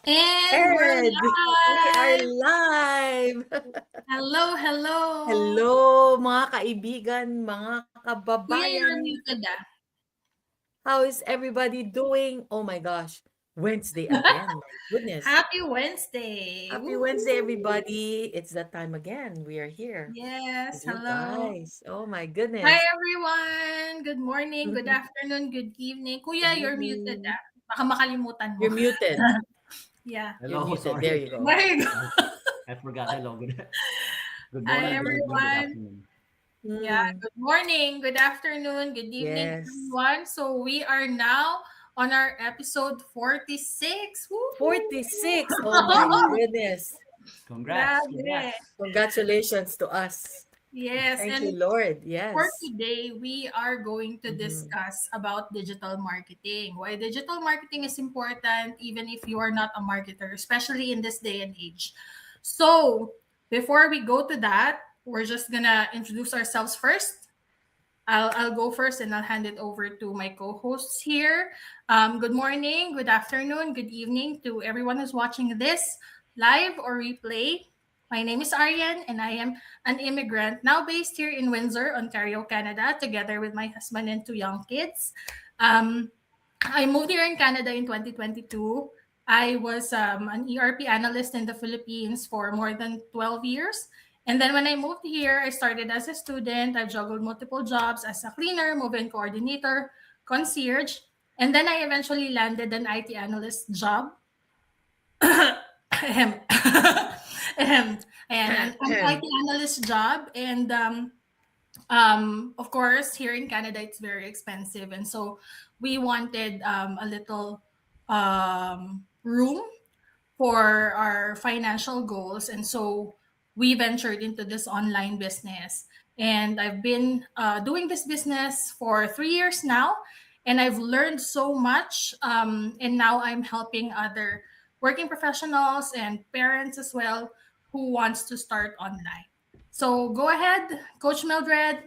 And we're And we are live! live! Hello, hello! Hello mga kaibigan, mga Kuya, kababayan. you're muted How is everybody doing? Oh my gosh, Wednesday again. My goodness. Happy Wednesday! Happy Wednesday, Woohoo! everybody. It's that time again. We are here with Yes, you hello. guys. Oh my Hi, goodness. everyone! Good morning, good afternoon, good evening. Good Kuya, you're muted evening. Baka makalimutan mo. You're muted. Yeah. You're Hello, muted. There sorry. you go. There you go. I forgot. Hello. Good Hi, morning, good evening, good everyone. afternoon. Yeah, Mm, good morning, good afternoon, good evening, yes. everyone. So we are now on our episode 46. Woohoo! 46. Oh my goodness. Congrats, Grabe. congrats. Congratulations to us. Yes, Thank you, and Lord. for Yes. today, we are going to Mhm. discuss about digital marketing. Why digital marketing is important even if you are not a marketer, especially in this day and age. So, before we go to that, we're just gonna introduce ourselves first. I'll go first and I'll hand it over to my co-hosts here. Good morning, good afternoon, good evening to everyone who's watching this live or replay. My name is Aryan and I am an immigrant now based here in Windsor, Ontario, Canada, together with my husband and two young kids. Um, I moved here in Canada in 2022. I was an ERP analyst in the Philippines for more than 12 years. And then when I moved here, I started as a student. I've juggled multiple jobs as a cleaner, move-in coordinator, concierge. And then I eventually landed an IT analyst job. Ahem. Ahem. And an IT analyst job. And of course, here in Canada, it's very expensive. And so we wanted a little room for our financial goals. And so we ventured into this online business. And I've been doing this business for 3 years now. And I've learned so much. And now I'm helping other working professionals and parents as well who wants to start online. So go ahead, Coach Mildred.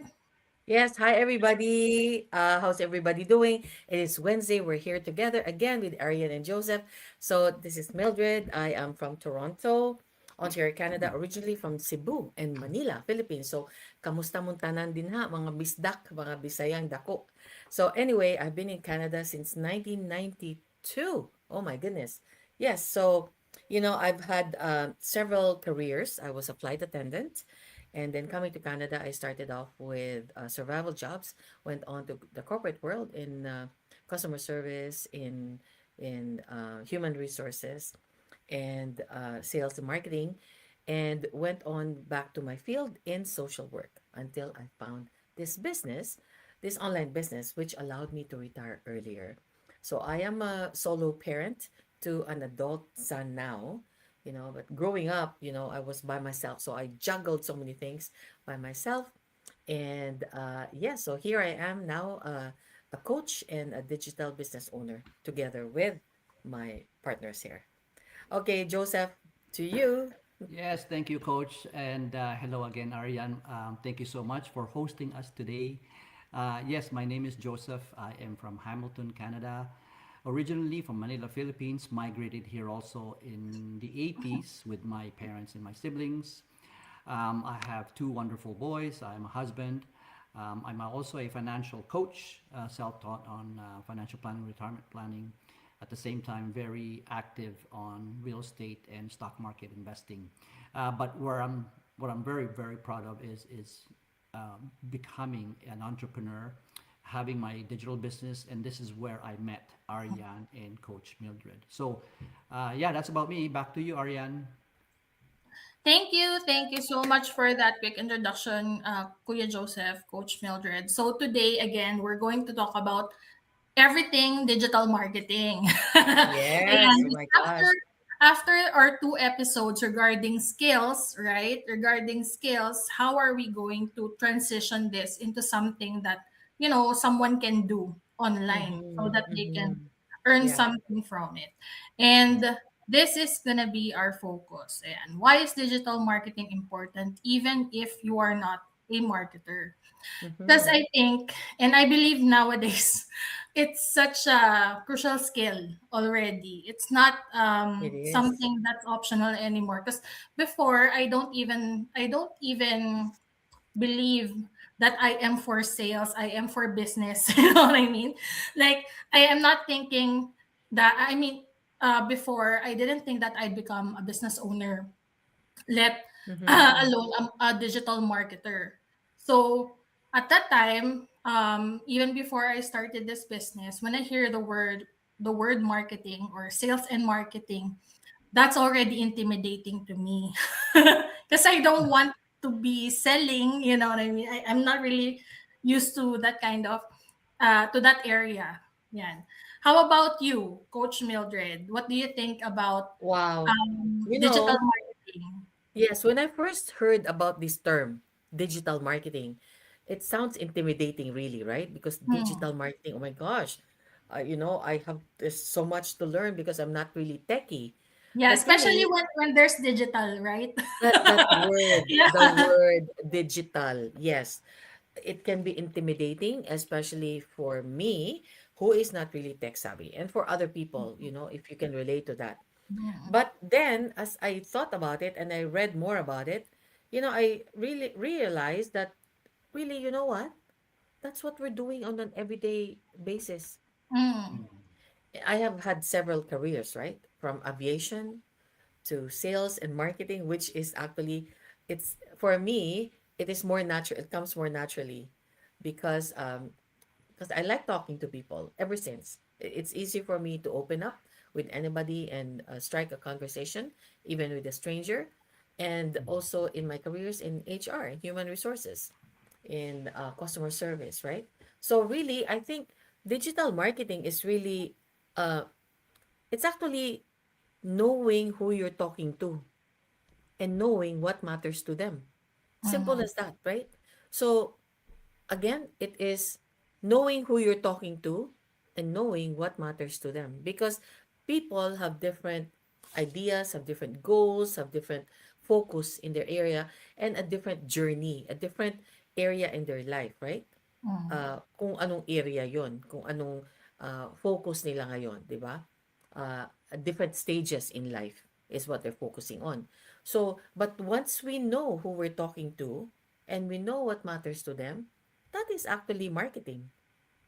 Yes, hi everybody. How's everybody doing? It is Wednesday. We're here together again with Arian and Joseph. So this is Mildred. I am from Toronto, Ontario, Canada, originally from Cebu and Manila, Philippines. So kamusta muntanan din ha, mga bisdak, mga bisayang dako. So anyway, I've been in Canada since 1992. Oh my goodness. Yes, so I've had several careers. I was a flight attendant. And then coming to Canada, I started off with survival jobs, went on to the corporate world in customer service, in human resources, and sales and marketing, and went on back to my field in social work until I found this business, this online business, which allowed me to retire earlier. So I am a solo parent to an adult son now, but growing up, I was by myself. So I juggled so many things by myself. And yeah, so here I am now, a coach and a digital business owner together with my partners here. Okay, Joseph, to you. Yes, thank you, Coach. And hello again, Ariane. Thank you so much for hosting us today. Yes, my name is Joseph. I am from Hamilton, Canada. Originally from Manila, Philippines, migrated here also in the 80s with my parents and my siblings. I have two wonderful boys. I'm a husband. I'm also a financial coach, self-taught on financial planning, retirement planning. At the same time, very active on real estate and stock market investing. But what I'm very very proud of is becoming an entrepreneur, having my digital business, and this is where I met Ariane and Coach Mildred. So, yeah, that's about me. Back to you, Ariane. Thank you. Thank you so much for that quick introduction, Kuya Joseph, Coach Mildred. So today, again, we're going to talk about everything digital marketing. Yes, And oh my after gosh. after our two episodes regarding skills, right? Regarding skills, how are we going to transition this into something that, someone can do online so Mm-hmm, that they can mm-hmm. earn Yeah, something from it. yeah. And this is going to be our focus. And why is digital marketing important even if you are not a marketer? Because Mm-hmm. I think, and I believe nowadays, it's such a crucial skill already. It's not It is. something that's optional anymore. Because before, I don't even believe that I am for sales. I am for business. You know what I mean? Like I am not thinking that. I mean, before I didn't think that I'd become a business owner, let Mm-hmm. alone a digital marketer. So at that time, even before I started this business, when I hear the word marketing or sales and marketing, that's already intimidating to me because I don't want to be selling. You know what I mean? I'm not really used to that kind of to that area. Yeah. How about you, Coach Mildred? What do you think about Wow. You digital know, marketing? yes, when I first heard about this term, digital marketing, it sounds intimidating, really, right? Because Hmm. digital marketing, oh my gosh, I have there's so much to learn because I'm not really techie. Yeah, But especially really, when there's digital, right? that word, the Yeah. word digital, yes, it can be intimidating, especially for me, who is not really tech savvy, and for other people, if you can relate to that. Hmm. But then, as I thought about it and I read more about it, I really realized that really, you know what? That's what we're doing on an everyday basis. Mm. I have had several careers, right? From aviation to sales and marketing, which is actually, it's for me, it is more natural. It comes more naturally because I like talking to people ever since. It's easy for me to open up with anybody and strike a conversation, even with a stranger. And also in my careers in HR, human resources, in customer service, right? So really, I think digital marketing is really, uh, it's actually knowing who you're talking to and knowing what matters to them. Simple Mhm. as that, right? So again, it is knowing who you're talking to and knowing what matters to them because people have different ideas, have different goals, have different focus in their area, and a different journey, a different area in their life, right? Mm. Kung anong area yon, kung anong focus nila ngayon, di ba? Different stages in life is what they're focusing on. So, but once we know who we're talking to and we know what matters to them, that is actually marketing,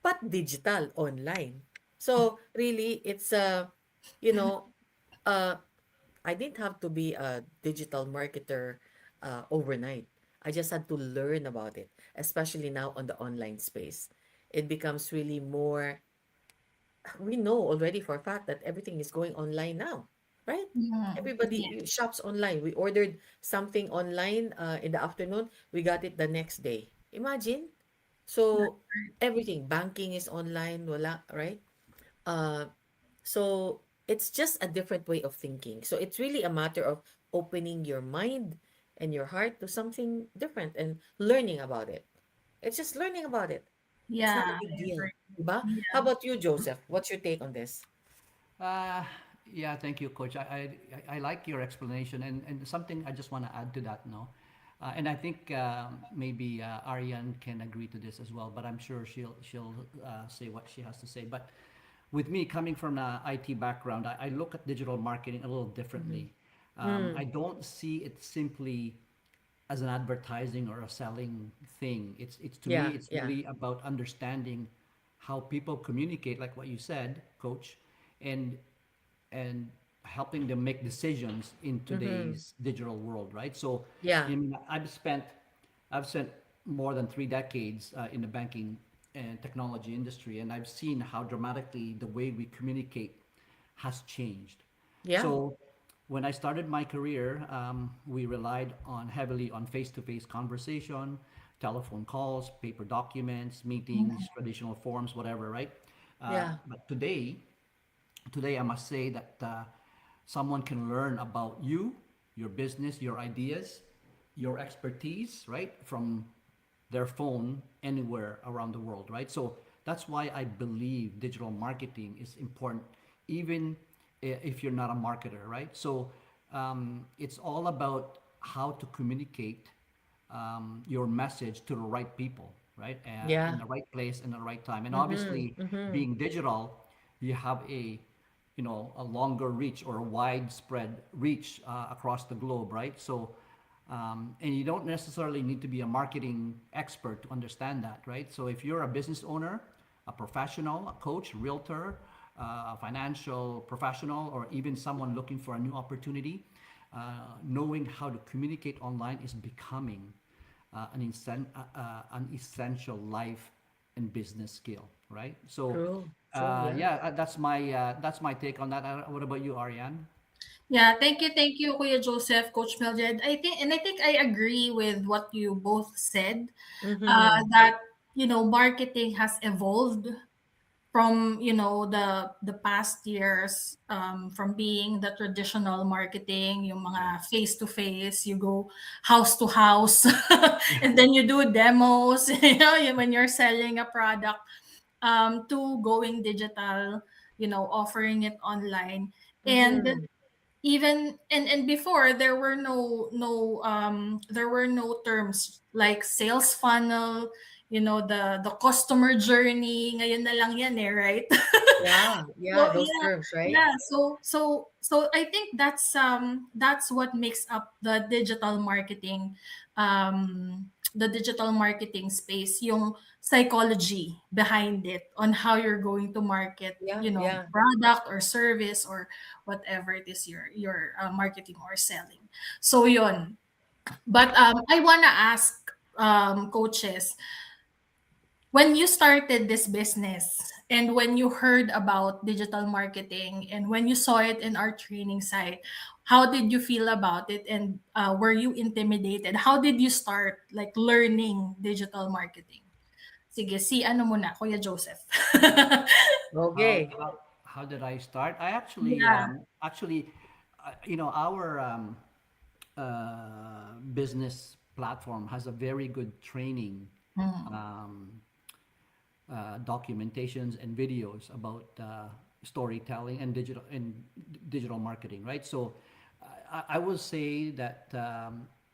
but digital, online. So, really, it's you know, uh, I didn't have to be a digital marketer overnight. I just had to learn about it, especially now on the online space. It becomes really more, we know already for a fact that everything is going online now, right? Mm. Everybody Yeah. shops online. We ordered something online in the afternoon, we got it the next day. Imagine. So, everything, banking is online, wala, right? Uh, so it's just a different way of thinking. So it's really a matter of opening your mind and your heart to something different and learning about it. It's just learning about it. It's not a Yeah, big I deal. agree. Diba? How Yeah. about you, Joseph? What's your take on this? Uh, yeah, thank you, Coach. I like your explanation, and something I just want to add to that, no? And I think maybe Ariane can agree to this as well, but I'm sure she'll say what she has to say. But with me coming from an IT background, I look at digital marketing a little Mm-hmm. differently. I Mm, don't see it simply as an advertising or a selling thing. It's to me, yeah, it's yeah. really about understanding how people communicate, like what you said, Coach, and and helping them make decisions in Mm-hmm. today's digital world, right? So, Yeah, I mean, I've spent more than 3 decades in the banking and technology industry, and I've seen how dramatically the way we communicate has changed. yeah. So, when I started my career, we relied on heavily on face-to-face conversation, telephone calls, paper documents, meetings, traditional forms, whatever, right? Yeah. But today I must say that someone can learn about you, your business, your ideas, your expertise, right, from their phone anywhere around the world, right? So that's why I believe digital marketing is important, even if you're not a marketer, right? So it's all about how to communicate your message to the right people. right? In Yeah. the right place in the right time. And Mm-hmm. obviously, Mm-hmm. being digital, you have a longer reach or a widespread reach across the globe, right? So, and you don't necessarily need to be a marketing expert to understand that, right? So if you're a business owner, a professional, a coach, realtor, a financial professional, or even someone looking for a new opportunity, knowing how to communicate online is becoming an essential life and business skill, right? So, True. True. Yeah. yeah, that's my take on that. What about you, Ariane? Yeah, thank you, Kuya Joseph, Coach Mildred. I think I agree with what you both said. Mm-hmm. That marketing has evolved from the past years, from being the traditional marketing, yung Yeah. mga face to face, you go house to house, and then you do demos, when you're selling a product, to going digital, offering it online. And Mm-hmm. even and before, there were no terms like sales funnel, the customer journey. Ngayon na lang yan, right? Yeah. Yeah. So Those yeah, terms, right? yeah. So I think that's what makes up the digital marketing space, yung psychology behind it, on how you're going to market, Yeah. Yeah. product or service, or whatever it is you're marketing or selling. So yun. But I wanna ask, coaches, when you started this business, and when you heard about digital marketing, and when you saw it in our training site, how did you feel about it? And were you intimidated? How did you start, like, learning digital marketing? Sige, si ano muna, Kuya Joseph. How Okay. how how did I start? I Yeah. our business platform has a very good training Mm. um, documentations and videos about storytelling and digital marketing, right? So I will say that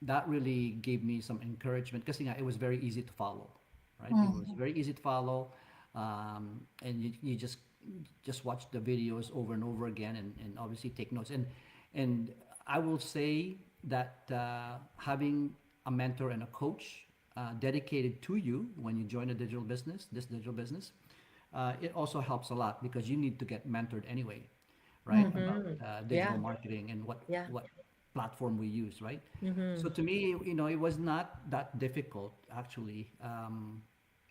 that really gave me some encouragement because it was very easy to follow, right? It was Mm. very easy to follow, and you just watch the videos over and over again, and obviously take notes. And I will say that having a mentor and a coach dedicated to you when you join this digital business, it also helps a lot because you need to get mentored anyway, right? About Mm-hmm. digital Yeah. marketing and Yeah. what platform we use, right? Mm-hmm. So to me, it was not that difficult actually.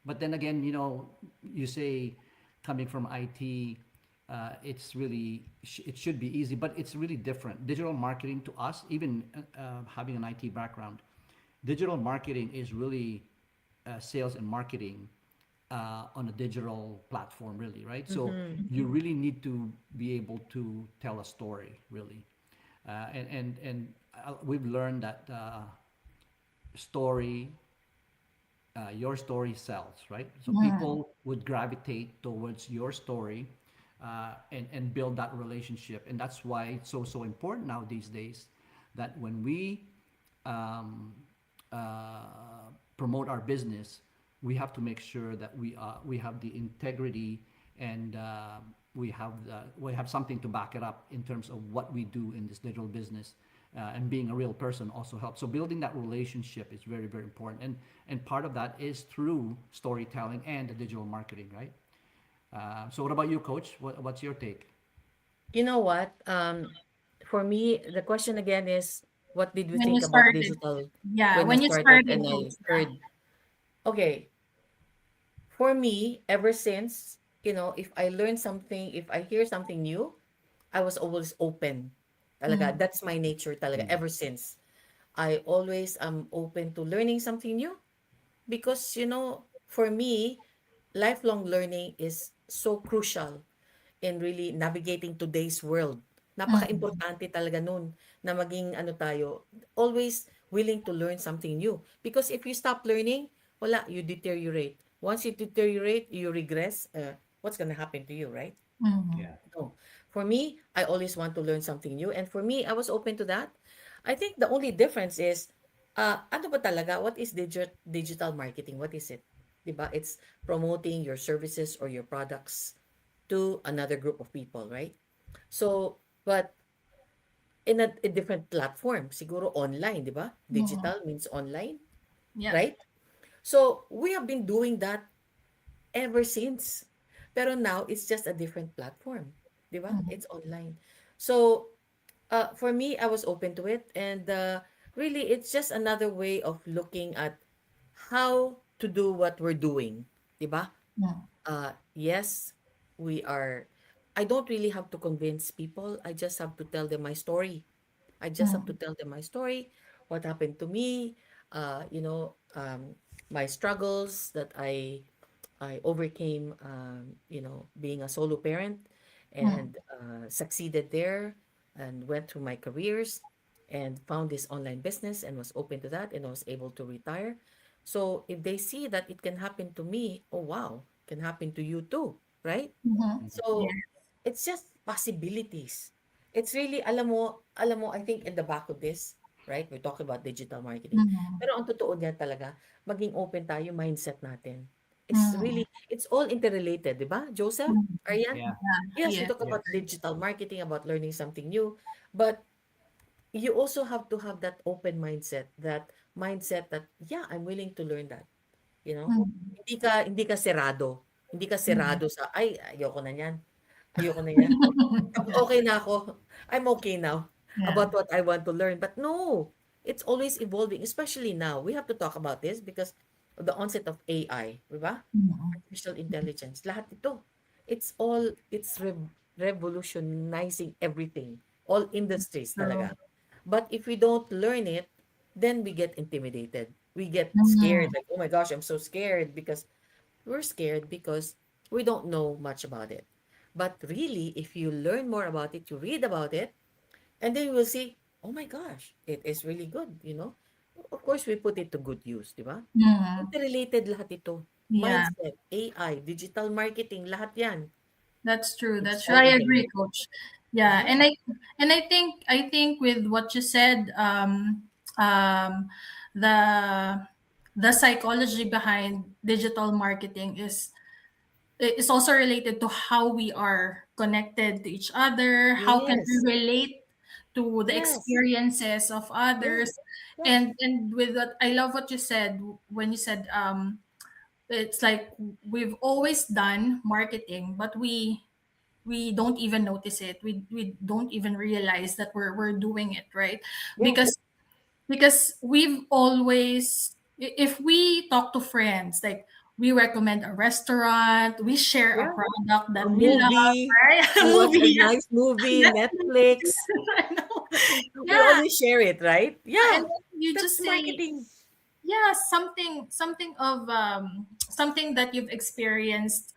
But then again, you say coming from IT, it should be easy, but it's really different. Digital marketing to us, even having an IT background, digital marketing is really sales and marketing on a digital platform, really, right? So Mm-hmm. you really need to be able to tell a story, really, and we've learned that story your story sells, right? So Mm. people would gravitate towards your story and build that relationship. And that's why it's so important now these days that when we um, promote our business, we have to make sure that we have the integrity and we have something to back it up in terms of what we do in this digital business. And being a real person also helps. So building that relationship is very, very important, and part of that is through storytelling and the digital marketing, right? So what about you, Coach? What's your take? You know what? For me, the question again is, what did we When you think about started. digital Yeah, when I when you started started, and coach. I heard? Okay, for me, ever since, if I learn something, if I hear something new, I was always open. Talaga, Mm. that's my nature talaga Mm. ever since. I always am open to learning something new because, for me, lifelong learning is so crucial in really navigating today's world. Mm. Napaka-importante talaga nun na maging ano tayo, always willing to learn something new. Because if you stop learning, wala, you deteriorate. Once you deteriorate, you regress, what's gonna happen to you, right? Mm. Yeah. No. For me, I always want to learn something new. And for me, I was open to that. I think the only difference is, ano ba talaga? What is digital marketing? What is it? 'di ba? It's promoting your services or your products to another group of people, right? So, but in a different platform, siguro online, 'di ba? Mhm. Digital means online, Yeah. right? So, we have been doing that ever since. Pero now it's just a different platform, 'di ba? Mhm. It's online. So, for me, I was open to it, and really, it's just another way of looking at how to do what we're doing, 'di ba? Mhm. Yes, we are. I don't really have to convince people. I just have to tell them my story. I just have to Mhm. tell them my story, what happened to me, my struggles that I overcame, being a solo parent Mhm. and succeeded there and went through my careers and found this online business and was open to that and I was able to retire. So if they see that it can happen to me, oh wow, can happen to you too, right? Mhm. So Yeah. it's just possibilities. It's really, alam mo, I think in the back of this, right? We're talking about digital marketing. Mhm. Pero ang totoo niyan talaga, maging open tayo, mindset natin. It's Mhm. really, it's all interrelated, di ba? Joseph, Mhm. Ariane? Yeah. Yes, we Yeah. talk about Yes. digital marketing, about learning something new, but you also have to have that open mindset that, yeah, I'm willing to learn that, you know? Mhm. Hindi ka serado. Hindi ka Mhm. serado sa, ay, ayoko na niyan. Ayoko na yan. Okay na ako. I'm okay now Yeah. about what I want to learn. But no, it's always evolving, especially now. We have to talk about this because of the onset of AI, di ba? Mhm. Artificial intelligence. Lahat ito. It's revolutionizing everything. All industries True. talaga. But if we don't learn it, then we get intimidated. We get scared. Mhm. Like, oh my gosh, I'm so scared because we're scared because we don't know much about it. But really, if you learn more about it, you read about it, and then you will see, oh my gosh, it is really good. Of course, we put it to good use, di ba? Mhm. Interrelated lahat ito. Yeah. Mindset, AI, digital marketing, lahat yan. That's true. It's That's true. all I agree, interrelated. coach. Yeah. Yeah, And I think with what you said, um the the psychology behind digital marketing is also related to how we are connected to each other, how can we yes, relate to the yes, experiences of yeah, others. yeah, And with that, I love what you said when you said it's like we've always done marketing, but we don't even notice it. We don't even realize that we're doing it, right? yeah, Because we've always, if we talk to friends, like we recommend a restaurant, we share a yeah. product A that we love, movie, right? A we watch a movie, yes. nice movie, Netflix. Netflix. I know. We Yeah. always share it, right? And Yeah, then you that's just say, marketing. yeah, something that you've experienced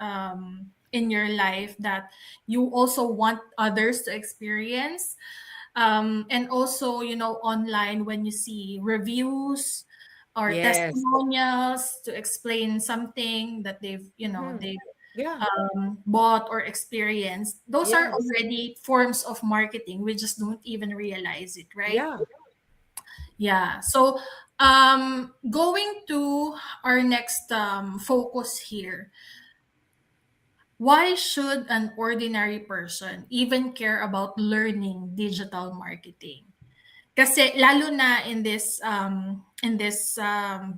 in your life that you also want others to experience. And also, online, when you see reviews or Yes. testimonials to explain something that Mhm. they've Yeah. bought or experienced, those are Yes. already forms of marketing. We just don't even realize it, right? Yeah. Yeah. So, going to our next focus here, why should an ordinary person even care about learning digital marketing? Kasi lalo na in this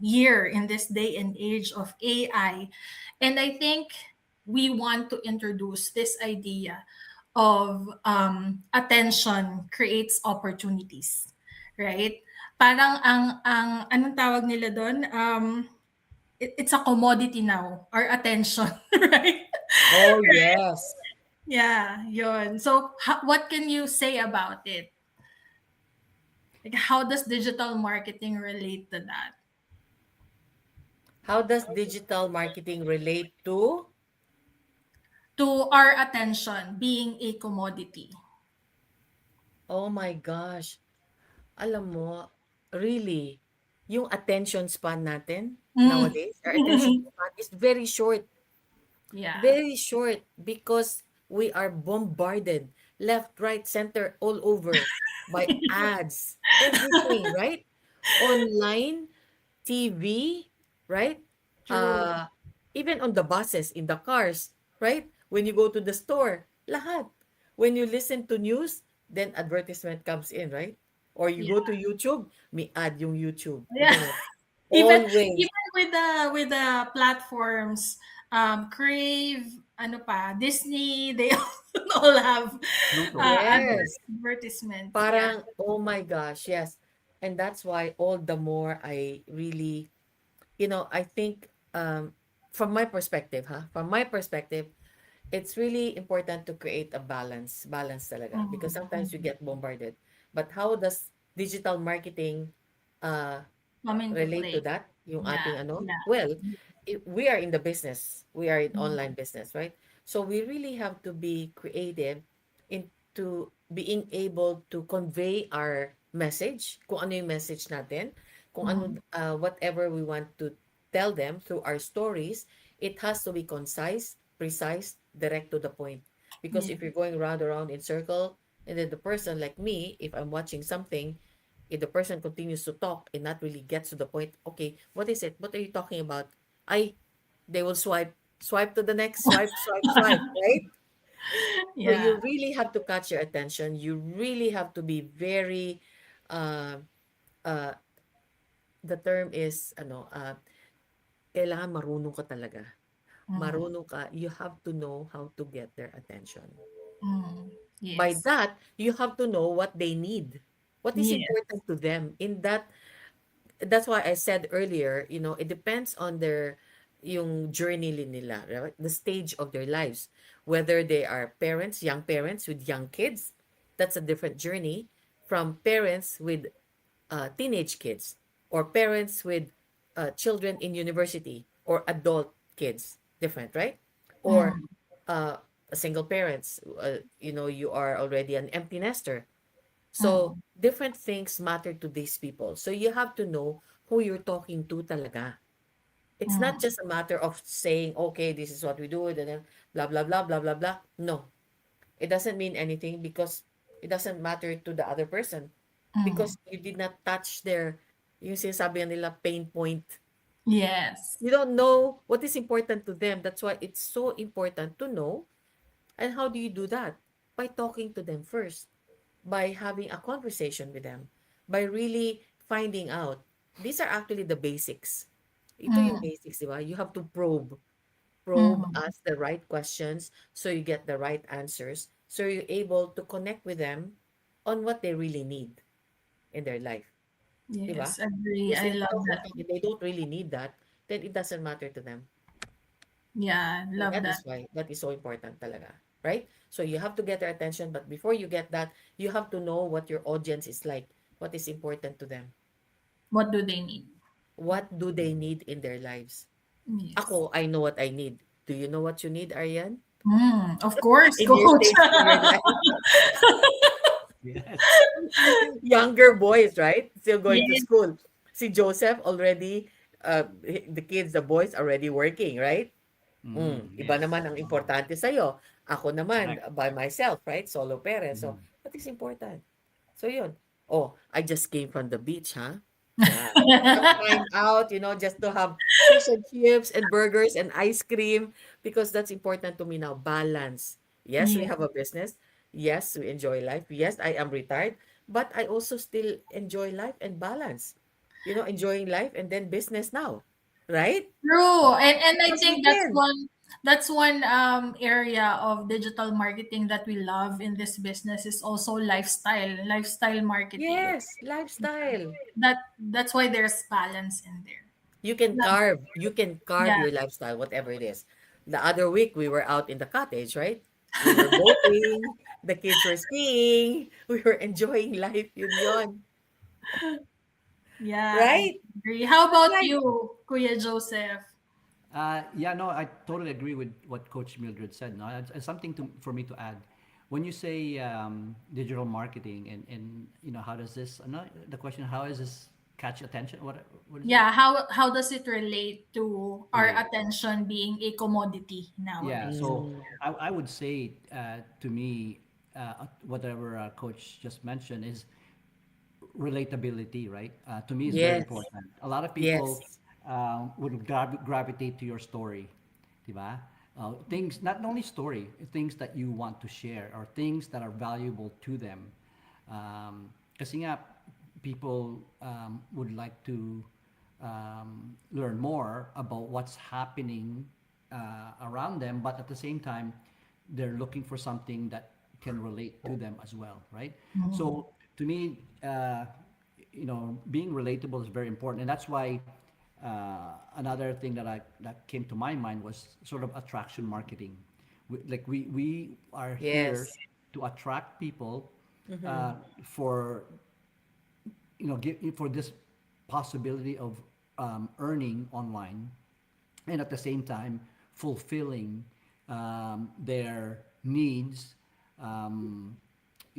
year, in this day and age of AI, and I think we want to introduce this idea of attention creates opportunities, right? Parang ang anong tawag nila doon? It's a commodity now, our attention, right? Oh, yes. Yeah, yon. So, what can you say about it? Like, how does digital marketing relate to that? How does digital marketing relate to? To our attention being a commodity. Oh my gosh. Alam mo, really, yung attention span natin Mm. nowadays, our attention span is very short. Yeah. Very short because we are bombarded left, right, center, all over by ads, everything, right? Online, TV, right? True. even on the buses, in the cars, right? When you go to the store, lahat. When you listen to news, then advertisement comes in, right? Or you Yeah. go to YouTube, may ad yung YouTube, Yeah. isn't it? even Always. even with the platforms, Crave, ano pa, Disney, they all have Pluto. Yes. advertisements. Yeah. Parang, oh my gosh, yes. And that's why all the more I really, I think from my perspective, from my perspective, it's really important to create a balance talaga, because sometimes you Mm-hmm. get bombarded. But how does digital marketing uh, Come into relate to play. that? Yung Yeah. ating ano? Yeah. Well, we are in the business. We are in Mm-hmm. online business, right? So we really have to be creative into being able to convey our message, kung ano yung message natin, kung ano, whatever we want to tell them through our stories, it has to be concise, precise, direct to the point. Because Yeah. if you're going round around in circle, and then the person like me, if I'm watching something, if the person continues to talk and not really gets to the point, okay, what is it? What are you talking about? I, they will swipe to the next, swipe, right? So Yeah. you really have to catch your attention. You really have to be very, uh, uh, the term is, kailangan marunong ka talaga. Mm. Marunong ka, you have to know how to get their attention. Mm. By Yes. that, you have to know what they need. What is Yes. important to them in that. That's why I said earlier, it depends on their yung journey nila, right? The stage of their lives. Whether they are parents, young parents with young kids, that's a different journey from parents with teenage kids, or parents with children in university, or adult kids. Different, right? Or Mm. single parents, you are already an empty nester, so Mm. different things matter to these people. So you have to know who you're talking to talaga. It's not Mm. just a matter of saying, okay, this is what we do, and then blah, blah, blah, blah, blah, blah. No, it doesn't mean anything, because it doesn't matter to the other person, Mm. because you did not touch their, yung sinasabi nila, pain point. Yes. You don't know what is important to them. That's why it's so important to know. And how do you do that? By talking to them first, by having a conversation with them, by really finding out. These are actually the basics. Ito yung Mm. basics, di ba? You have to probe, Mm. ask the right questions so you get the right answers. So you're able to connect with them on what they really need in their life, di ba? Yes. Agree. Because I if love that. they don't really need that, then it doesn't matter to them. Yeah. And Love that that. is why that is so important talaga, right? So you have to get their attention, but before you get that, you have to know what your audience is like, what is important to them, What do they need? what do they need in their lives. Yes. Ako, I know what I need. Do you know what you need, Ariane? Mm. Of course, In your coach. stage in your life? Yes. Younger boys, right? Still going to Yes. school. Si Joseph already, the kids, the boys already working, right? Iba Yes. naman ang Oh, importante sa'yo. Ako naman, correct. by myself, right? Solo parent. So, Mhm. what is important? So, yun. Oh, I just came from the beach, huh? Yeah. Some time out, just to have fish and chips and burgers and ice cream, because that's important to me now. Balance. Yes, we Yeah. have a business. Yes, we enjoy life. Yes, I am retired, but I also still enjoy life and balance. Enjoying life and then business now, right? True. And I Because we think that's can. one area of digital marketing that we love in this business is also lifestyle marketing. Yes, lifestyle. That's why there's balance in there. You can carve Yeah. your lifestyle, whatever it is. The other week we were out in the cottage, right? We were boating, the kids were skiing, we were enjoying life, yun, Yeah, I right? agree. How It's about like, you, Kuya Joseph? Yeah, no, I totally agree with what Coach Mildred said. No, it's something for me to add. When you say digital marketing and how does this? No, the question, how is this catch attention? What is it? Yeah, how does it relate to our Relate. attention being a commodity Yeah, nowadays? so mm, I would say to me, whatever Coach just mentioned is relatability, right? To me, is very yes, important. A lot of people yes, would gravitate to your story. diba? Things, not only story, things that you want to share or things that are valuable to them. Kasi nga, people would like to learn more about what's happening around them, but at the same time, they're looking for something that can relate to them as well, right? So to me, being relatable is very important, and that's why another thing that came to my mind was sort of attraction marketing. We are here Yes. to attract people Mm-hmm. for for this possibility of earning online, and at the same time fulfilling their needs, um,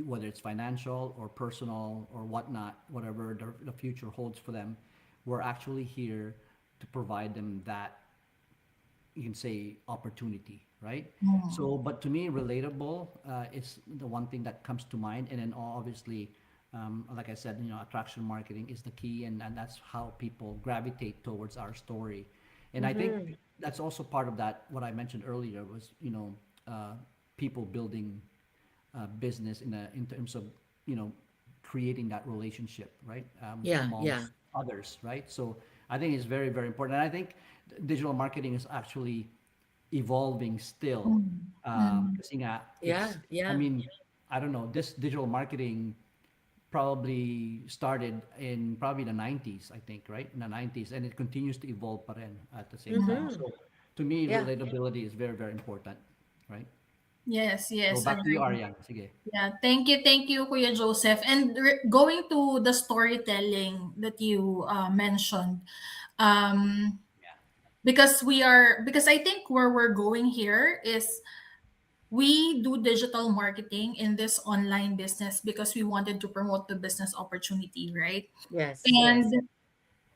whether it's financial or personal or whatnot, whatever the future holds for them. We're actually here to provide them that, you can say, opportunity, right? So but to me, relatable is the one thing that comes to mind, and then obviously, like I said, attraction marketing is the key, and that's how people gravitate towards our story. And I think Mm-hmm. that's also part of that, what I mentioned earlier was, people building business in terms of, you know creating that relationship, right, Yeah, yeah. amongst others, right? So I think it's very, very important, and I think digital marketing is actually evolving still. Kasi nga, Yeah, I yeah. mean, I don't know, this digital marketing probably started in probably the 90s, I think, right? In the 90s, and it continues to evolve pa rin at the same time. Mm-hmm. So to me, Yeah. relatability is very, very important, right? Yes, So yes, back to you, agree. Ariane. Sige. Yeah, thank you, Kuya Joseph. And going to the storytelling that you mentioned, um, because I think where we're going here is we do digital marketing in this online business because we wanted to promote the business opportunity, right? Yes, yes. And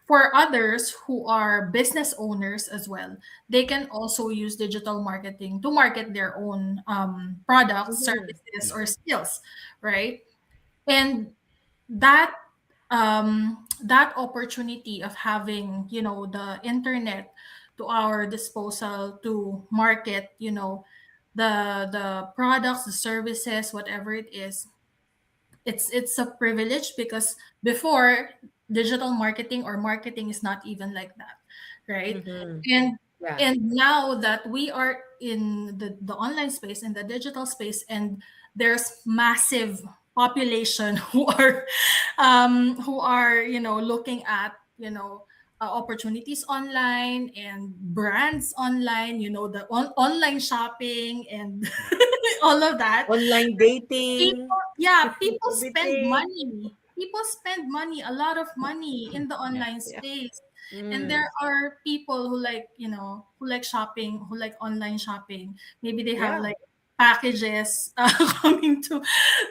for others who are business owners as well, they can also use digital marketing to market their own products, Mm-hmm. services, Yeah. or skills, right? And that that opportunity of having, the internet to our disposal to market, the products, the services, whatever it is, it's a privilege because before, digital marketing or marketing is not even like that, right? Mm-hmm. and Yeah. and now that we are in the online space, in the digital space, and there's massive population who are looking at, opportunities online and brands online, the online shopping and Yeah. all of that. Online dating, People, yeah, people spend everything. money. People spend money, a lot of money in the Yeah. online Yeah. space. And Mm. there are people who like shopping, who like online shopping. Maybe they have Yeah. like packages coming to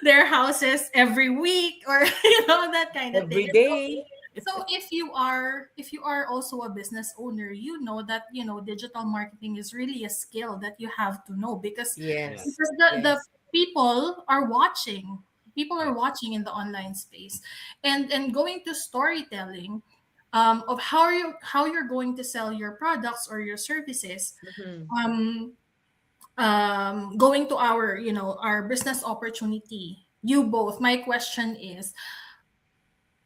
their houses every week, or that kind of thing. Every day. So if you are also a business owner, you know that digital marketing is really a skill that you have to know, because Yeah. Yes. the Yes. people are watching. People are Yeah. watching in the online space, and going to storytelling, of how you're going to sell your products or your services. Mm-hmm. um Going to our business opportunity, you both, my question is,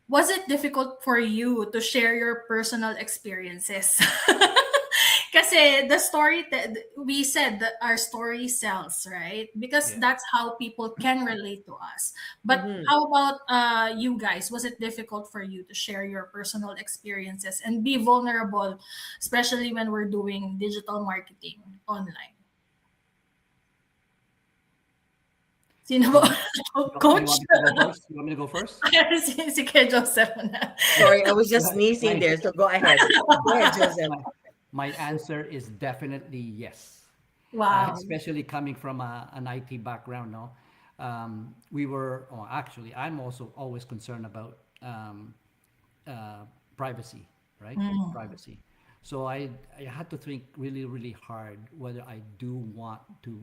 was it difficult for you to share your personal experiences? Kasi the story that we said, that our story sells, right? Because Yeah. that's how people can relate to us. But Mm-hmm. how about you guys? Was it difficult for you to share your personal experiences and be vulnerable, especially when we're doing digital marketing online? Sino You ba? want, you Coach? want me to go first? You want me to go first? si Kuya Joseph na. Sorry, I was just sneezing My there. So go ahead. Go ahead, Joseph. my my answer is definitely yes. Wow. Especially coming from an IT background, no? We were, oh, actually, I'm also always concerned about uh, privacy, right? Privacy. So I had to think really, really hard whether I do want to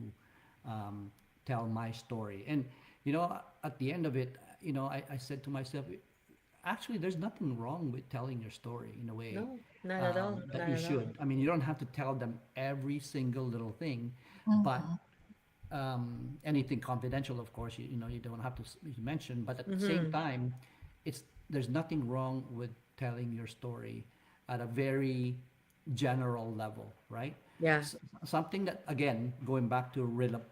um, tell my story. And, at the end of it, I said to myself, actually, there's nothing wrong with telling your story in a way No, not at all. that Not you at all. should. I mean, you don't have to tell them every single little thing, but Mhm. anything confidential, of course, you don't have to mention. But at the same Mm-hmm. time, it's there's nothing wrong with telling your story at a very general level, right? Yeah. Something that, again, going back to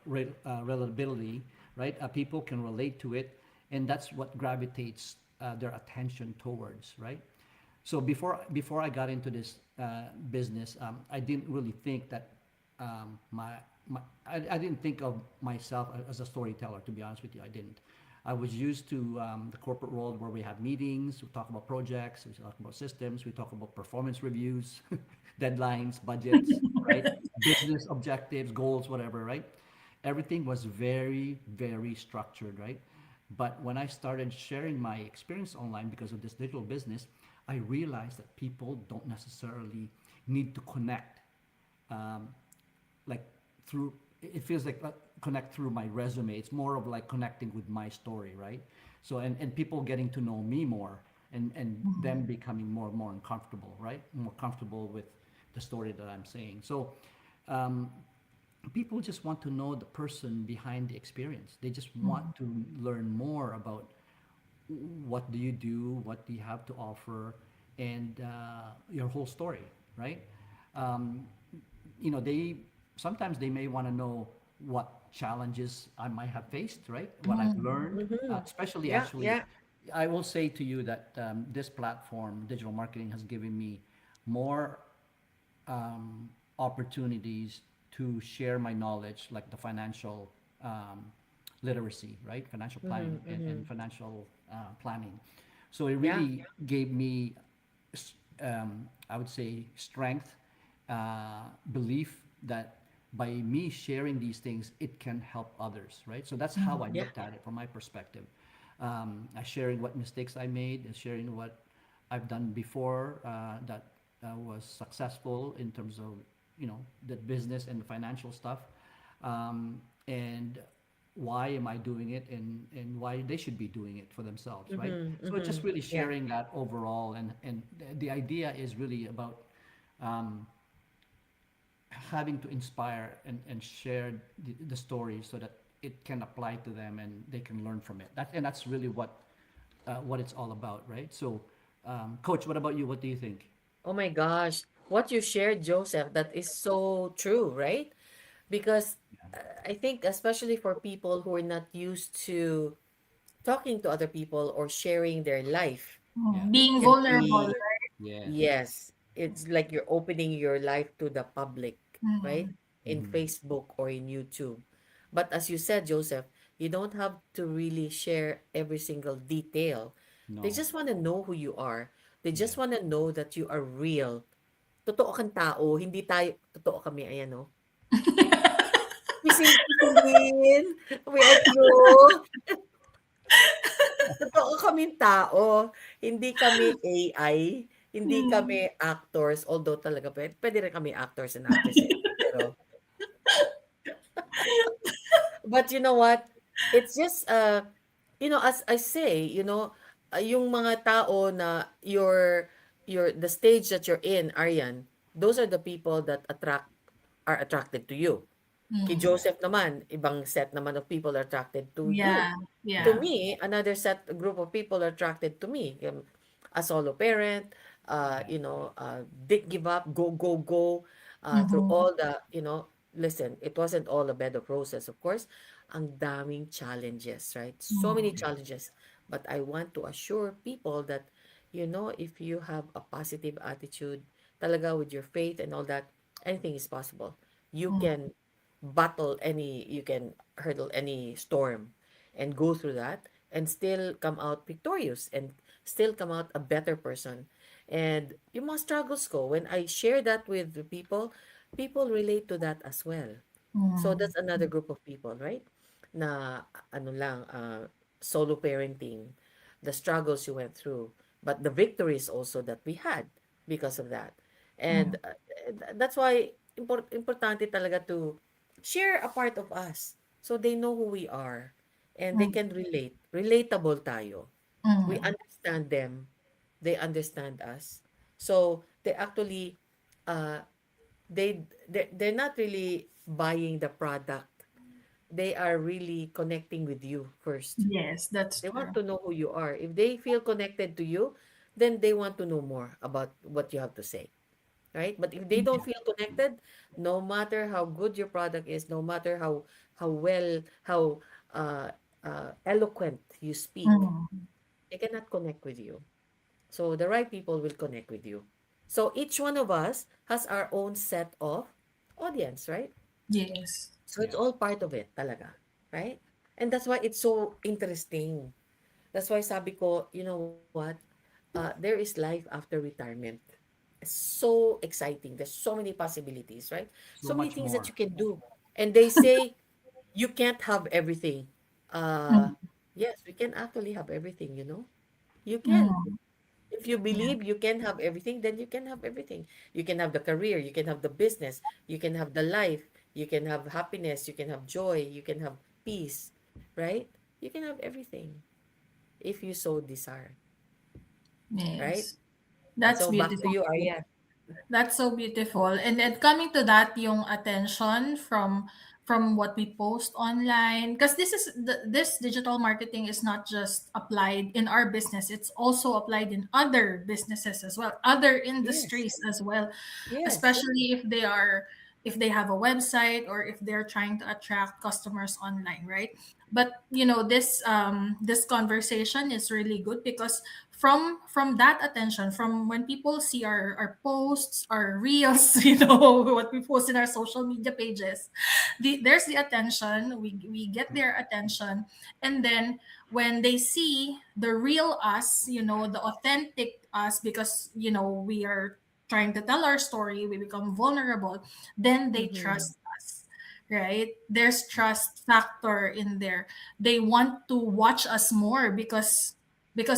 relatability, right? People can relate to it, and that's what gravitates their attention towards, right? So before I got into this business, I didn't really think that I didn't think of myself as a storyteller. To be honest with you, I didn't. I was used to the corporate world where we have meetings, we talk about projects, we talk about systems, we talk about performance reviews, deadlines, budgets, right? Business objectives, goals, whatever, right? Everything was very, very structured, right? But when I started sharing my experience online because of this digital business, I realized that people don't necessarily need to connect um, like through it feels like connect through my resume. It's more of like connecting with my story, right? So and people getting to know me more, and them Mhm. becoming more and more uncomfortable, right? More comfortable with the story that I'm saying. So um, people just want to know the person behind the experience. They just want Mhm. to learn more about what do you do, what do you have to offer, and your whole story, right? Um, they sometimes they may want to know what challenges I might have faced, right? What I've Mhm. learned, Mm-hmm. especially Yeah. actually, Yeah. I will say to you that this platform, digital marketing, has given me more opportunities to share my knowledge, like the financial literacy, right? Financial planning Mm-hmm. and Mm-hmm. financial planning. So it Yeah. really gave me, I would say, strength, belief that by me sharing these things, it can help others, right? So that's how I Mhm. Yeah. looked at it from my perspective. Sharing what mistakes I made and sharing what I've done before that was successful in terms of the business and the financial stuff, and why am I doing it, and why they should be doing it for themselves, right? Mm-hmm. So it's Mm-hmm. just really Yeah. sharing that overall, and the idea is really about um, having to inspire and share the story so that it can apply to them and they can learn from it. That's really what it's all about, right? So, Coach, what about you? What do you think? Oh my gosh. What you shared, Joseph, that is so true, right? Because I think, especially for people who are not used to talking to other people or sharing their life, Yeah. Mhm. it Being can vulnerable, be, right? Yes. yes, it's like you're opening your life to the public, right? Mhm. In Mm-hmm. Facebook or in YouTube. But as you said, Joseph, you don't have to really share every single detail. They No. just want to know who you are. They just Yes. want to know that you are real. Totoo kang tao, hindi tayo, totoo kami, ayan o. Kisilin, we are true. Totoo kaming tao. Hindi kami AI, hindi Mhm. kami actors, although talaga pwede rin kami actors and actresses. Pero, but you know what? It's just, as I say, yung mga tao na the stage that you're in, Aryan, those are the people that are attracted to you. Kay Mhm. Yeah. Joseph naman, ibang set naman of people are attracted to you. Yeah, To Yeah. yeah. me, another group of people are attracted to me. A solo parent, Yeah. didn't give up, go, go, go, through Mhm. all listen, it wasn't all a bed of roses, of course. Ang daming challenges, right? So many Mhm. Yeah. challenges. But I want to assure people that, if you have a positive attitude, talaga with your faith and all that, anything is possible. You Mhm. can you can hurdle any storm and go through that and still come out victorious and still come out a better person. And yung mga struggles ko, when I share that with the people relate to that as well. So Mhm. that's another group of people, right? Na ano lang, solo parenting, the struggles you went through, but the victories also that we had because of that. And Mhm. that's why importante talaga to share a part of us so they know who we are and they Mhm. can relate. Relatable tayo. We Mhm. understand them, they understand us. So they actually, uh, they're not really buying the product. They are really connecting with you first. Yes, that's They want true. to know who you are. If they feel connected to you, then they want to know more about what you have to say, right? But if they don't feel connected, no matter how good your product is, no matter how well, how uh, eloquent you speak, Mhm. they cannot connect with you. So the right people will connect with you. So each one of us has our own set of audience, right? Yes. So Yeah. it's all part of it talaga, right? And that's why it's so interesting. That's why sabi ko, you know what? There is life after retirement. It's so exciting. There's so many possibilities, right? So So many much things that more. you can do. And they say you can't have everything. Uh, Mhm. yes, we can actually have everything, you know? You can. Mhm. If you Yeah. believe you can have everything, then you can have everything. You can have the career, you can have the business, you can have the life, you can have happiness, you can have joy, you can have peace, right? You can have everything if you so desire, right? Yes. That's So back to beautiful. you, Aryan. That's so beautiful. And then coming to that, yung attention from what we post online, because this digital marketing is not just applied in our business; it's also applied in other businesses as well, other Yes, industries as well, yes. especially if they have a website or if they're trying to attract customers online, right? But this conversation is really good because from that attention, from when people see our posts, our reels, what we post in our social media pages, there's the attention, we get their attention, and then when they see the real us, the authentic us, because we are trying to tell our story, we become vulnerable, then they Mm-hmm. trust us, right? There's trust factor in there. They want to watch us more because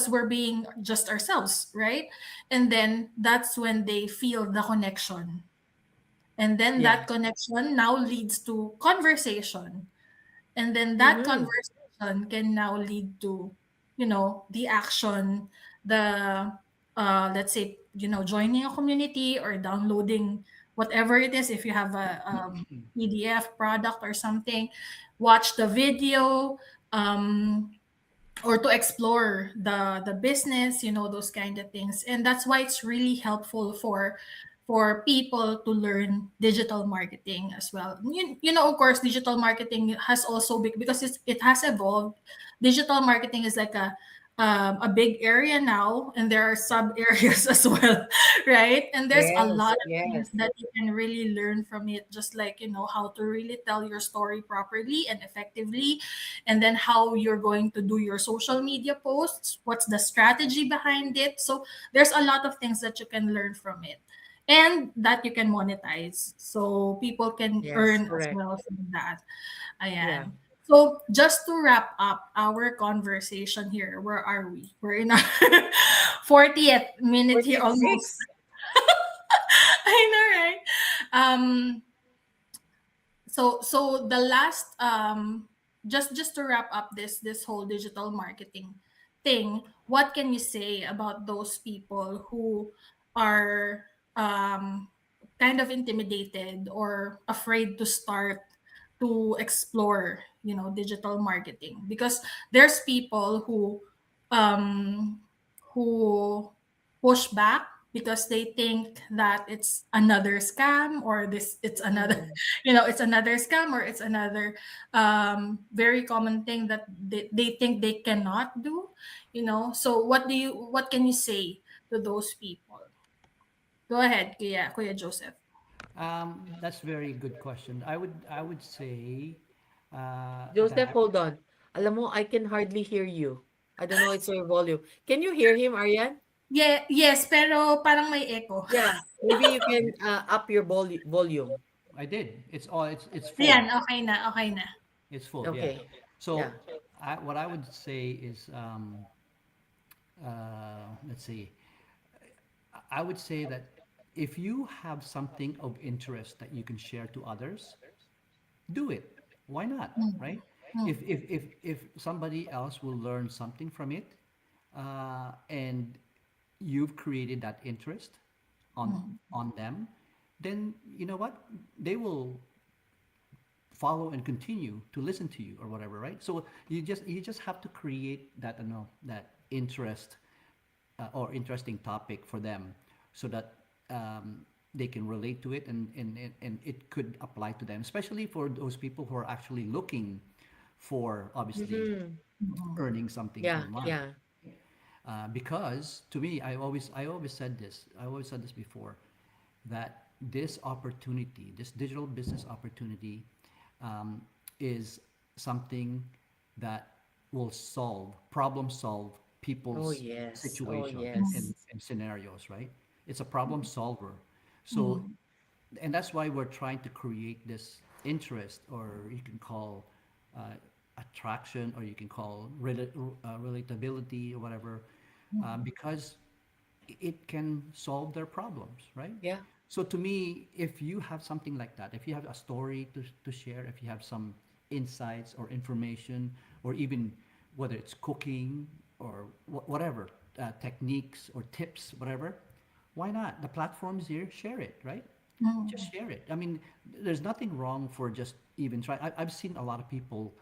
we're being just ourselves, right? And then that's when they feel the connection. And then Yeah. that connection now leads to conversation. And then that Mm-hmm. conversation can now lead to, the action, the let's say, joining a community or downloading whatever it is. If you have a PDF product or something, watch the video, um, or to explore the business, those kind of things. And that's why it's really helpful for people to learn digital marketing as well. Of course, digital marketing has also because it has evolved. Digital marketing is like a big area now, and there are sub areas as well, right? And there's a lot Yes, of things yes. that you can really learn from it, just like how to really tell your story properly and effectively, and then how you're going to do your social media posts, what's the strategy behind it. So there's a lot of things that you can learn from it, and that you can monetize, so people can Yes, earn as correct. well from that. Yeah. Ayan. So just to wrap up our conversation here, where are we? We're in our 40th minute here almost. 46. I know, right? um so the last just to wrap up this whole digital marketing thing, what can you say about those people who are kind of intimidated or afraid to start to explore, digital marketing? Because there's people um who push back because they think that it's another scam, or this it's another Mm-hmm. it's another scam, or it's another very common thing that they think they cannot do. So what can you say to those people? Go ahead, kuya Joseph. That's very good question. I would say Joseph, that hold on. Alam mo, I can hardly hear you. I don't know, it's your volume. Can you hear him, Aryan? Yeah, yes, pero parang may echo. Yeah, maybe you can up your volume. I did. It's Ayan, full. okay na, okay na. It's full. Yeah. Okay. Yeah. So what I would say is let's see. I would say that if you have something of interest that you can share to others, do it. Why not? Mm, Right? mm, If somebody else will learn something from it, and you've created that interest on them, then you know what? They will follow and continue to listen to you or whatever, right? So you just have to create that, that interest, or interesting topic for them, so that they can relate to it, and it could apply to them, especially for those people who are actually looking for, obviously, Mm-hmm. earning something Yeah, online. yeah. Because to me, I always said this before, that this opportunity, this digital business opportunity, um, is something that will problem solve Oh people's yes. Oh situation and, yes. and scenarios, right? It's a problem solver. So, Mm. and that's why we're trying to create this interest, or you can call uh, attraction, or you can call relatability, or whatever, because it can solve their problems, right? Yeah. So to me, if you have something like that, if you have a story to share, if you have some insights or information, or even whether it's cooking or whatever, techniques or tips, whatever, why not? The platform's here, share it, right? Just Mm. share it. I mean, there's nothing wrong for just even try. I've seen a lot of people,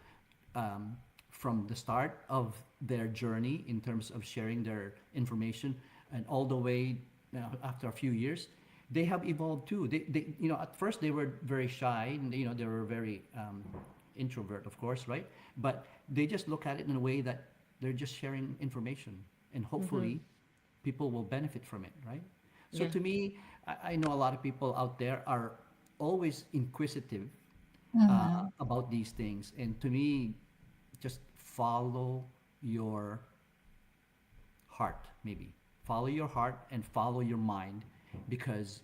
um, from the start of their journey in terms of sharing their information, and all the way, after a few years, they have evolved too. At first they were very shy, and they were very introvert, of course, right? But they just look at it in a way that they're just sharing information, and Mm-hmm. hopefully people will benefit from it, right? So Yeah. to me, I know a lot of people out there are always inquisitive Mm. about these things, and to me, just follow your heart, maybe follow your heart and follow your mind, because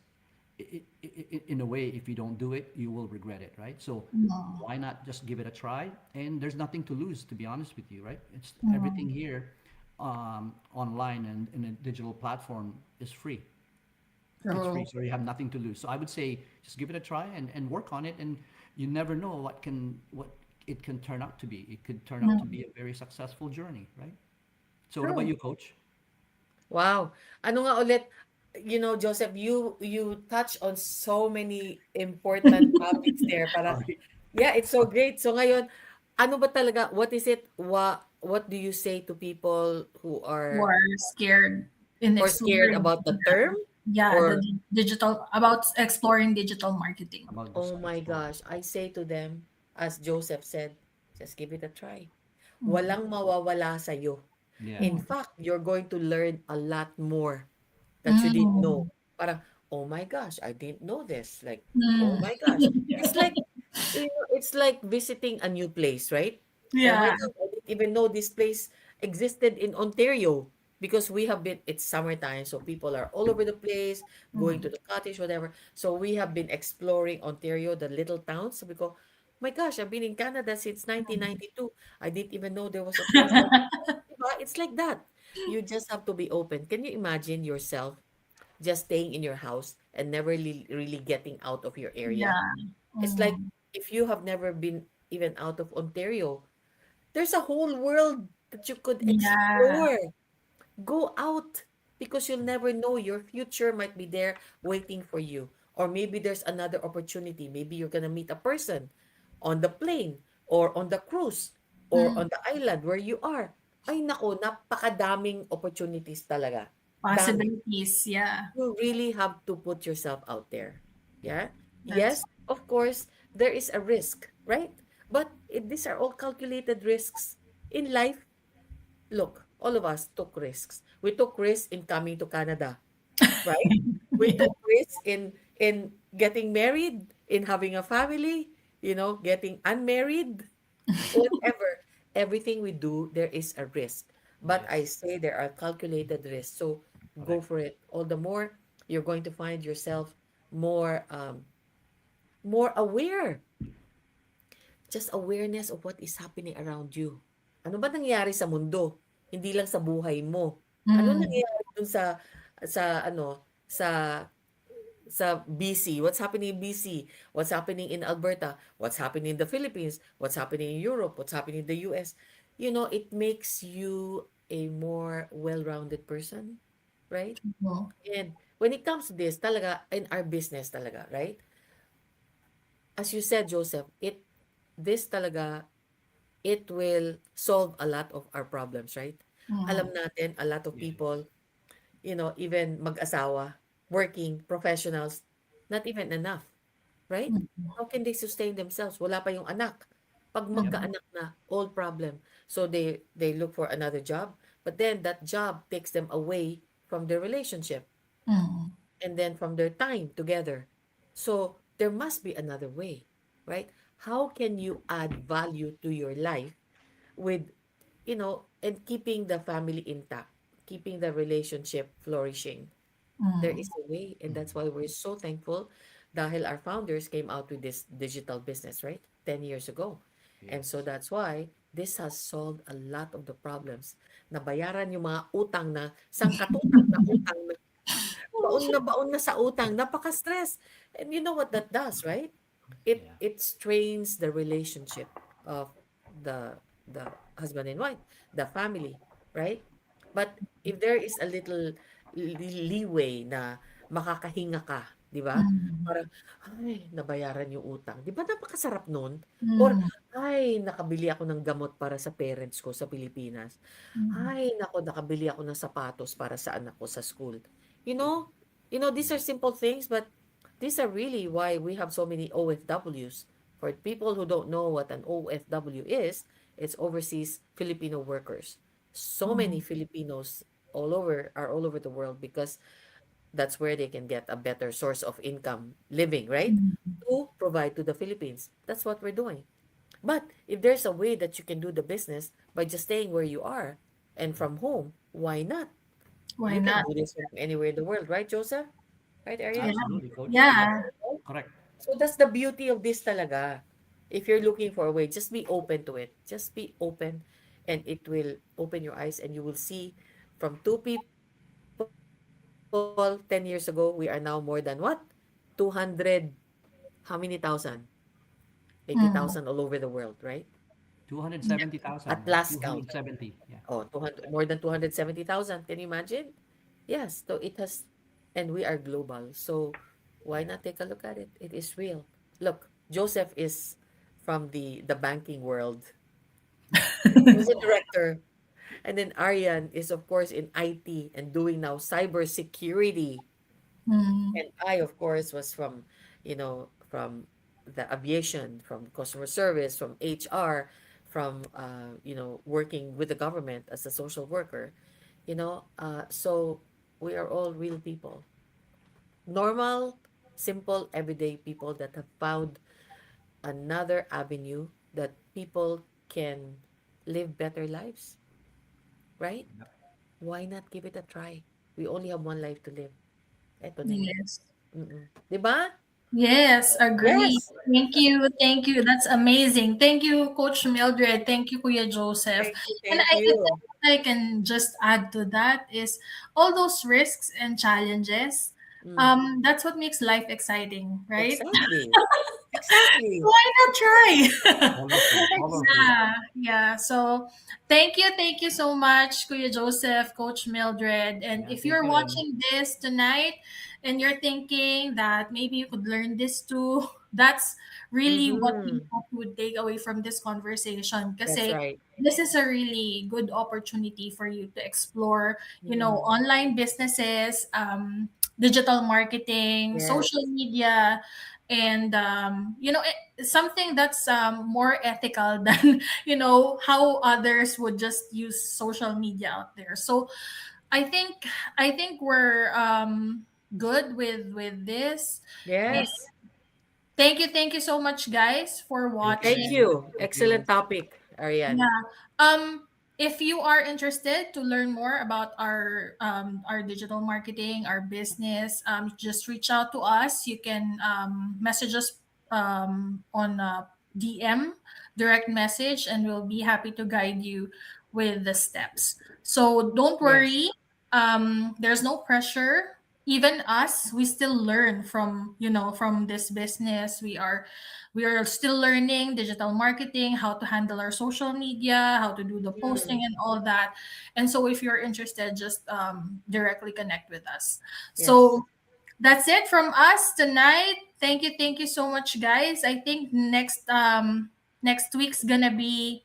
in a way, if you don't do it, you will regret it, right? So Mm. why not just give it a try? And there's nothing to lose, to be honest with you, right? It's everything Mm. here, online and in a digital platform, is free. It's free, True. so you have nothing to lose. So I would say just give it a try, and work on it, and you never know what it can turn out to be. It could turn out to Mm. be a very successful journey, right? So what about True. you, Coach? Wow. Ano nga ulit, Joseph, you touch on so many important topics there. Para Sorry. yeah, it's so great. So ngayon, ano ba talaga, what is it, what do you say to people Who are scared in who are scared exploring about the term? the Or digital about exploring digital marketing. About this oh my exploring. gosh, I say to them, as Joseph said, just give it a try. Mm. Walang mawawala sa'yo. Yeah. In Mm. fact, you're going to learn a lot more that you didn't know. Mm. Parang, oh my gosh, I didn't know this. Like, oh Mm. my gosh. It's like, it's like visiting a new place, right? Oh my Yeah. gosh, I didn't even know this place existed in Ontario, because we have been, it's summertime, so people are all over the place, going to Mm. the cottage, whatever. So we have been exploring Ontario, the little towns. So we go, my gosh, I've been in Canada since 1992. I didn't even know there was a place like, diba? It's like that. You just have to be open. Can you imagine yourself just staying in your house and never really getting out of your area? Yeah. It's like Mm. if you have never been even out of Ontario, there's a whole world that you could Yeah. explore. Go out, because you'll never know, your future might be there waiting for you. Or maybe there's another opportunity. Maybe you're gonna meet a person on the plane, or on the cruise, or Mm. on the island where you are. Ay nako, napakadaming opportunities talaga. Dami. Possibilities. Yeah. You really have to put yourself out there. Yeah. That's Yes, of course, there is a risk, right? But these are all calculated risks. In life, look, all of us took risks. We took risks in coming to Canada, right? We yeah. took risks in getting married, in having a family, getting unmarried, whatever. Everything we do, there is a risk. But I Yes. say there are calculated risks. So go Correct. for it. All the more you're going to find yourself more aware. Just awareness of what is happening around you. Ano ba nangyayari sa mundo? Hindi lang sa buhay mo. Ano Mm. nangyayari dun sa BC? What's happening in BC? What's happening in Alberta? What's happening in the Philippines? What's happening in Europe? What's happening in the US? It makes you a more well-rounded person, right? Mhm. And when it comes to this, talaga, in our business talaga, right? As you said, Joseph, this talaga, it will solve a lot of our problems, right? Mhm. Alam natin, a lot of Yes. people, even mag-asawa, working professionals, not even enough, right? Mhm. How can they sustain themselves? Wala pa yung anak. Pag Yep. Mhm. magkaanak na, all problem. So they look for another job, but then that job takes them away from their relationship Mhm. and then from their time together. So there must be another way, right? How can you add value to your life with, and keeping the family intact, keeping the relationship flourishing? There Mhm. is a way, and that's why we're so thankful dahil our founders came out with this digital business, right? 10 years ago. And so Yes. that's why this has solved a lot of the problems. Nabayaran yung mga utang na sangkatutak na utang baon na sa utang, napaka-stress. And you know what that does, right? Yeah. It strains the relationship of the husband and wife, the family, right? But if there is a little leeway na makakahinga ka, di ba? Mhm. Parang, ay, nabayaran yung utang. Di ba napakasarap nun? Or, Mhm. ay, nakabili ako ng gamot para sa parents ko sa Pilipinas. Mhm. Ay, nako, nakabili ako ng sapatos para sa anak ko sa school. You know, these are simple things, but these are really why we have so many OFWs. For people who don't know what an OFW is, it's overseas Filipino workers. So many Mhm. Filipinos are all over the world because that's where they can get a better source of income living, right? Mhm. To provide to the Philippines. That's what we're doing. But if there's a way that you can do the business by just staying where you are and from home, why not? Why You can not? do this from anywhere in the world, right, Joseph? Right, Yeah. Arian? Absolutely, coach. Yep. Yeah. Correct. So that's the beauty of this talaga. If you're looking for a way, just be open to it. Just be open and it will open your eyes and you will see from two people 10 years ago, we are now more than what? 200, how many thousand? 80,000 Mhm. all over the world, right? At 270,000. last count. 270. Yeah. Oh, 200, more than 270,000. Can you imagine? Yes, so it has, and we are global. So why Yeah. not take a look at it? It is real. Look, Joseph is from the banking world. He was a director. And then Aryan is, of course, in IT and doing now cybersecurity. Mhm. And I, of course, was from the aviation, from customer service, from HR, from, working with the government as a social worker. So we are all real people. Normal, simple, everyday people that have found another avenue that people can live better lives, right? Yep. Why not give it a try? We only have one life to live. Eto na yun. Yes. Mm-mm. 'Di ba? Yes, agree. Yes. Thank you. Thank you. That's amazing. Thank you, Coach Mildred. Thank you, Kuya Joseph. Thank you, And thank I think you. what I can just add to that is all those risks and challenges. Mm. That's what makes life exciting, right? Exactly. Exactly. Why not try? Powerful. Powerful. Yeah, yeah. So thank you so much, Kuya Joseph, Coach Mildred. And Yeah. if Thank you're you, Ren. watching this tonight and you're thinking that maybe you could learn this too, that's really what we Mm-hmm. hope you would take away from this conversation. That's Kasi right. this is a really good opportunity for you to explore, Mm. online businesses, digital marketing, social Yes. media, and something that's more ethical than how others would just use social media out there. So I think we're good with this. And Yes. thank you so much, guys, for Thank you, Thank watching. Ren. you. Thank you. Excellent topic, Ariane. Yeah. If you are interested to learn more about our digital marketing, our business, just reach out to us. You can message us on DM, direct message, and we'll be happy to guide you with the steps. So don't Yes. worry. There's no pressure. even us, we still learn from, from this business. We are still learning digital marketing, how to handle our social media, how to do the posting Mm, and all that. And so if you're interested, just directly connect with us. yes. So that's it from us tonight. Thank you so much, guys. I think next week's gonna be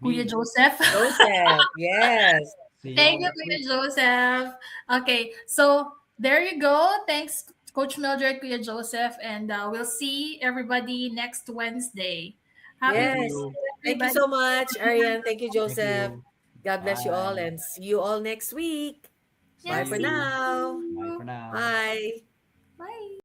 Kuya Me. Joseph. Joseph, yes. See you Thank all you, next Kuya week. Joseph. Okay, so there you go. Thanks, Coach Mildred, Kuya Joseph, and we'll see everybody next Wednesday. Happy Thank Yes. you. Wednesday, Thank you everybody. so much, Ariane. Thank you, Thank Joseph. you. God bless you all Bye. and see you all next week. See Bye Yes, for see you. now. Bye you. for now. Bye. Bye.